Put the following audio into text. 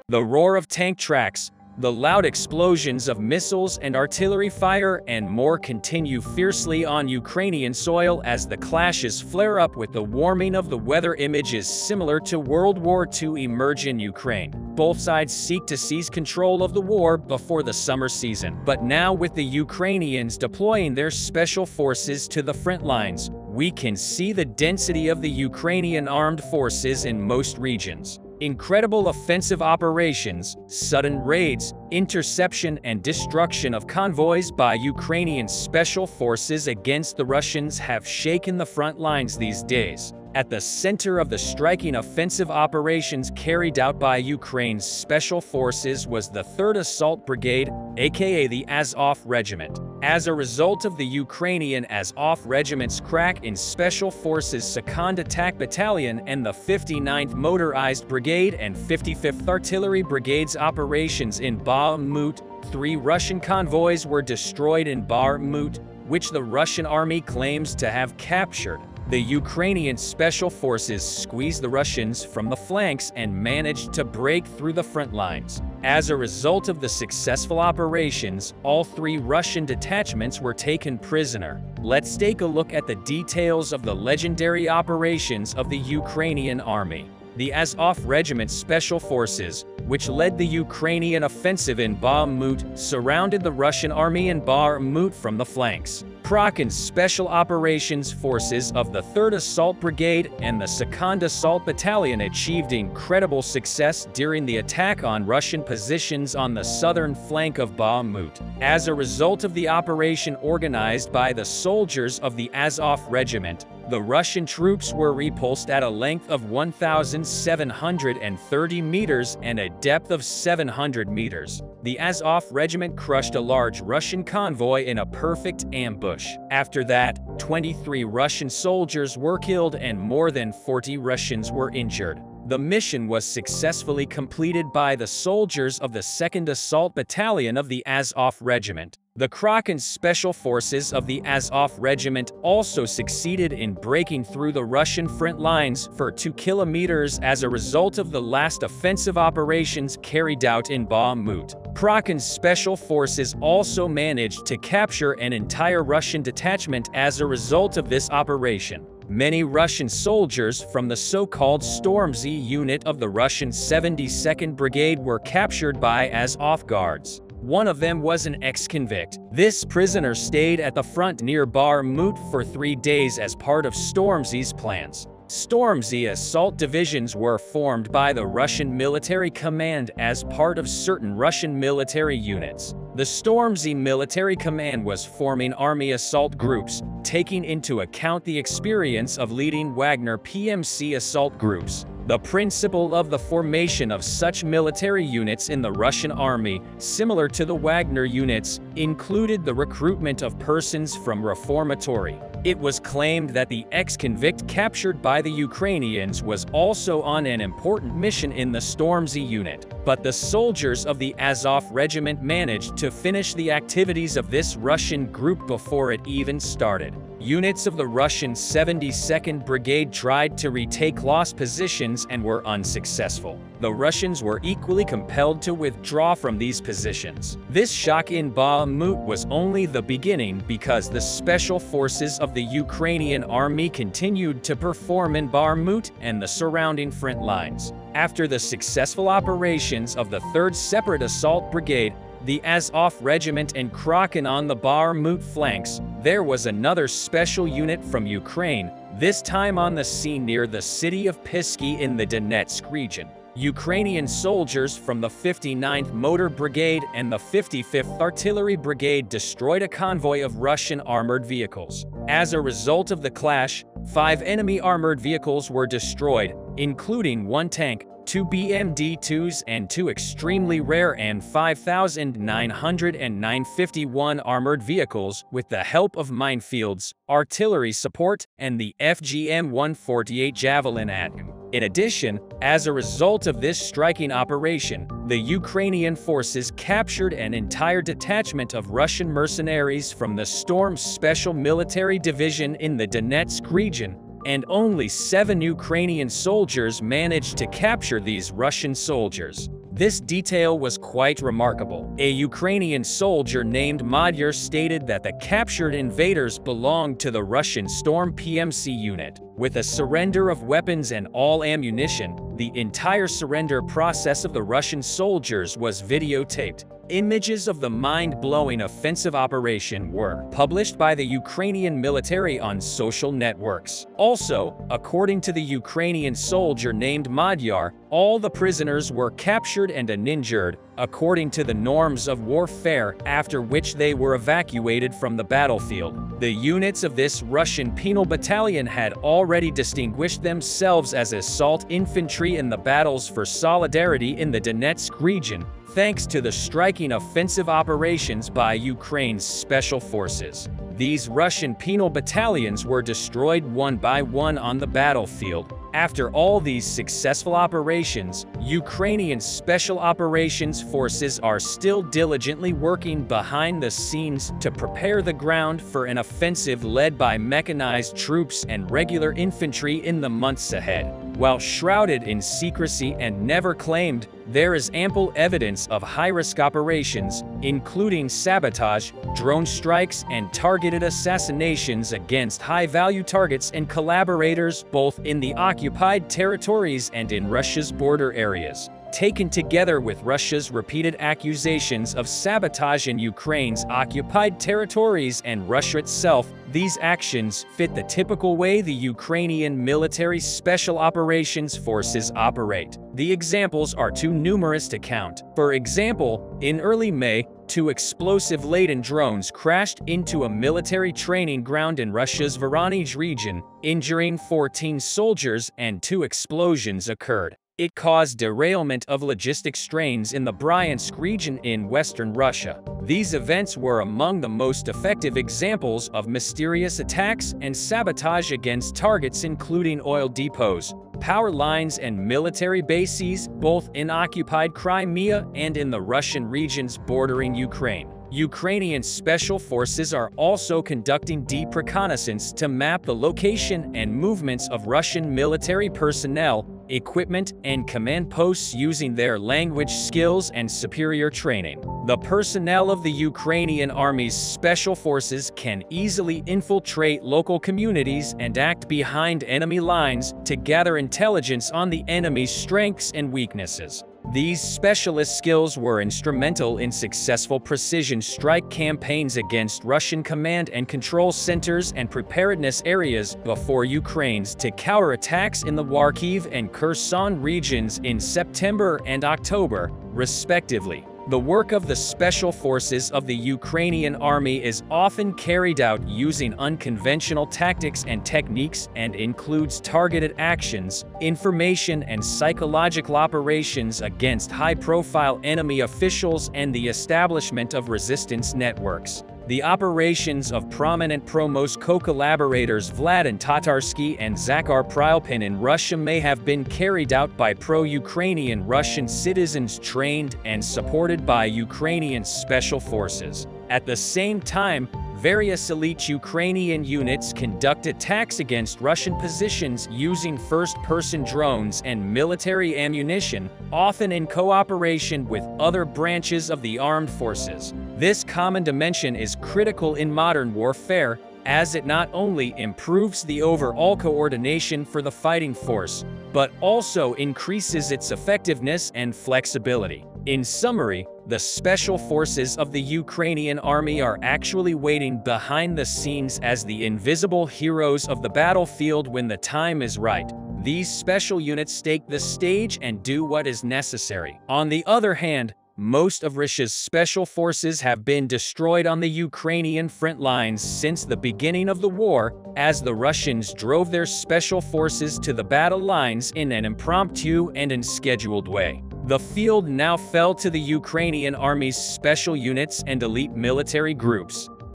The roar of tank tracks, the loud explosions of missiles and artillery fire, and more continue fiercely on Ukrainian soil as the clashes flare up with the warming of the weather. Images similar to World War II emerge in Ukraine. Both sides seek to seize control of the war before the summer season. But now, with the Ukrainians deploying their special forces to the front lines, we can see the density of the Ukrainian armed forces in most regions. Incredible offensive operations, sudden raids, interception and destruction of convoys by Ukrainian special forces against the Russians have shaken the front lines these days. At the center of the striking offensive operations carried out by Ukraine's special forces was the 3rd Assault Brigade, aka the Azov Regiment. As a result of the Ukrainian Azov Regiment's crack in Special Forces 2nd Attack Battalion and the 59th Motorized Brigade and 55th Artillery Brigade's operations in Bakhmut, 3 Russian convoys were destroyed in Bakhmut, which the Russian army claims to have captured. The Ukrainian special forces squeezed the Russians from the flanks and managed to break through the front lines. As a result of the successful operations, all 3 Russian detachments were taken prisoner. Let's take a look at the details of the legendary operations of the Ukrainian army. The Azov Regiment Special Forces, which led the Ukrainian offensive in Bakhmut, surrounded the Russian army in Bakhmut from the flanks. Kraken's Special Operations Forces of the 3rd Assault Brigade and the 2nd Assault Battalion achieved incredible success during the attack on Russian positions on the southern flank of Bakhmut. As a result of the operation organized by the soldiers of the Azov Regiment, the Russian troops were repulsed at a length of 1,730 meters and a depth of 700 meters. The Azov Regiment crushed a large Russian convoy in a perfect ambush. After that, 23 Russian soldiers were killed and more than 40 Russians were injured. The mission was successfully completed by the soldiers of the 2nd Assault Battalion of the Azov Regiment. The Kraken Special Forces of the Azov Regiment also succeeded in breaking through the Russian front lines for 2 kilometers as a result of the last offensive operations carried out in Bakhmut. Kraken's Special Forces also managed to capture an entire Russian detachment as a result of this operation. Many Russian soldiers from the so-called Stormzy unit of the Russian 72nd Brigade were captured by Azov Guards. One of them was an ex-convict. This prisoner stayed at the front near Bakhmut for 3 days as part of Stormzy's plans. Stormzy assault divisions were formed by the Russian military command as part of certain Russian military units. The Stormzy military command was forming army assault groups, taking into account the experience of leading Wagner PMC assault groups. The principle of the formation of such military units in the Russian army, similar to the Wagner units, included the recruitment of persons from reformatory. It was claimed that the ex-convict captured by the Ukrainians was also on an important mission in the Stormzy unit, but the soldiers of the Azov Regiment managed to finish the activities of this Russian group before it even started. Units of the Russian 72nd Brigade tried to retake lost positions and were unsuccessful. The Russians were equally compelled to withdraw from these positions. This shock in Bakhmut was only the beginning because the special forces of the Ukrainian army continued to perform in Bakhmut and the surrounding front lines. After the successful operations of the 3rd Separate Assault Brigade, the Azov Regiment and Kraken on the Bakhmut flanks, there was another special unit from Ukraine, this time on the scene near the city of Pisky in the Donetsk region. Ukrainian soldiers from the 59th Motor Brigade and the 55th Artillery Brigade destroyed a convoy of Russian armored vehicles. As a result of the clash, 5 enemy armored vehicles were destroyed, including 1 tank, 2 BMD-2s and 2 extremely rare and 5,951 armored vehicles with the help of minefields, artillery support, and the FGM-148 Javelin atom. In addition, as a result of this striking operation, the Ukrainian forces captured an entire detachment of Russian mercenaries from the Storm Special Military Division in the Donetsk region, and only 7 Ukrainian soldiers managed to capture these Russian soldiers. This detail was quite remarkable. A Ukrainian soldier named Madhyar stated that the captured invaders belonged to the Russian Storm PMC unit. With a surrender of weapons and all ammunition, the entire surrender process of the Russian soldiers was videotaped. Images of the mind-blowing offensive operation were published by the Ukrainian military on social networks. Also, according to the Ukrainian soldier named Madhyar, all the prisoners were captured and uninjured, according to the norms of warfare, after which they were evacuated from the battlefield. The units of this Russian penal battalion had already distinguished themselves as assault infantry in the battles for solidarity in the Donetsk region, thanks to the striking offensive operations by Ukraine's special forces. These Russian penal battalions were destroyed one by one on the battlefield. After all these successful operations, Ukrainian Special Operations Forces are still diligently working behind the scenes to prepare the ground for an offensive led by mechanized troops and regular infantry in the months ahead. While shrouded in secrecy and never claimed, there is ample evidence of high-risk operations, including sabotage, drone strikes, and targeted assassinations against high-value targets and collaborators both in the occupied territories and in Russia's border areas. Taken together with Russia's repeated accusations of sabotage in Ukraine's occupied territories and Russia itself, these actions fit the typical way the Ukrainian military special operations forces operate. The examples are too numerous to count. For example, in early May, 2 explosive-laden drones crashed into a military training ground in Russia's Voronezh region, injuring 14 soldiers, and 2 explosions occurred. It caused derailment of logistic strains in the Bryansk region in western Russia. These events were among the most effective examples of mysterious attacks and sabotage against targets including oil depots, power lines, and military bases, both in occupied Crimea and in the Russian regions bordering Ukraine. Ukrainian special forces are also conducting deep reconnaissance to map the location and movements of Russian military personnel, equipment, and command posts using their language skills and superior training. The personnel of the Ukrainian Army's special forces can easily infiltrate local communities and act behind enemy lines to gather intelligence on the enemy's strengths and weaknesses. These specialist skills were instrumental in successful precision strike campaigns against Russian command and control centers and preparedness areas before Ukraine's to counterattacks in the Kharkiv and Kherson regions in September and October, respectively. The work of the special forces of the Ukrainian army is often carried out using unconventional tactics and techniques and includes targeted actions, information and psychological operations against high-profile enemy officials and the establishment of resistance networks. The operations of prominent pro-Moscow collaborators Vladan Tatarsky and Zakhar Pryalpin in Russia may have been carried out by pro-Ukrainian Russian citizens trained and supported by Ukrainian special forces. At the same time, various elite Ukrainian units conduct attacks against Russian positions using first-person drones and military ammunition, often in cooperation with other branches of the armed forces. This common dimension is critical in modern warfare, as it not only improves the overall coordination for the fighting force, but also increases its effectiveness and flexibility. In summary, the special forces of the Ukrainian army are actually waiting behind the scenes as the invisible heroes of the battlefield when the time is right. These special units take the stage and do what is necessary. On the other hand, most of Russia's special forces have been destroyed on the Ukrainian front lines since the beginning of the war, as the Russians drove their special forces to the battle lines in an impromptu and unscheduled way. The field now fell to the Ukrainian army's special units and elite military groups.